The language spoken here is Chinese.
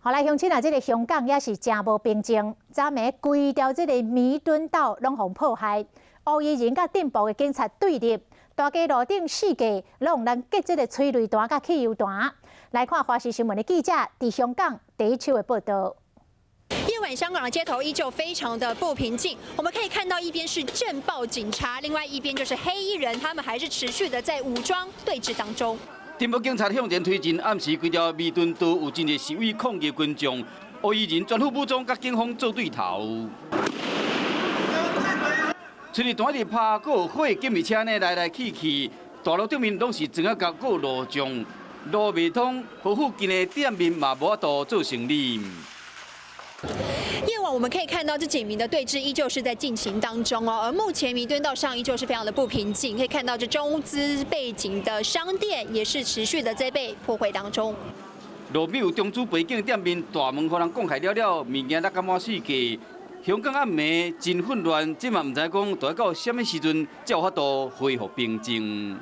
后来乡亲啊，这个香港也是真无平静，昨暝规条这个弥敦道拢互破坏，乌衣人甲顶部的警察对立，大家路顶四架拢有人结这个催泪弹甲汽油弹。来看华视新闻的记者伫香港第一手的报道。 夜晚，香港的街头依旧非常的不平静。我们可以看到，一边是镇暴警察，另外一边就是黑衣人，他们还是持续的在武装对峙当中。镇暴警察向前推进，暗时规条弥敦道有真侪示威抗议群众，乌衣人全副武装，甲警方做对头。催泪弹伫拍，搁有火警备车呢来来去去，大路对面拢是砖仔角，搁有路障，路未通，和附近的店面嘛无法度做生意。 夜晚我们可以看到，这警民的对峙依旧是在进行当中哦。而目前弥敦道上依旧是非常的不平静，可以看到这中资背景的商店也是持续的在被破坏当中。路边有中资背景店面，大门互人公开了了，物件才敢满世界。香港暗暝真混乱，即嘛唔知讲大概到什么时阵才有法度恢复平静。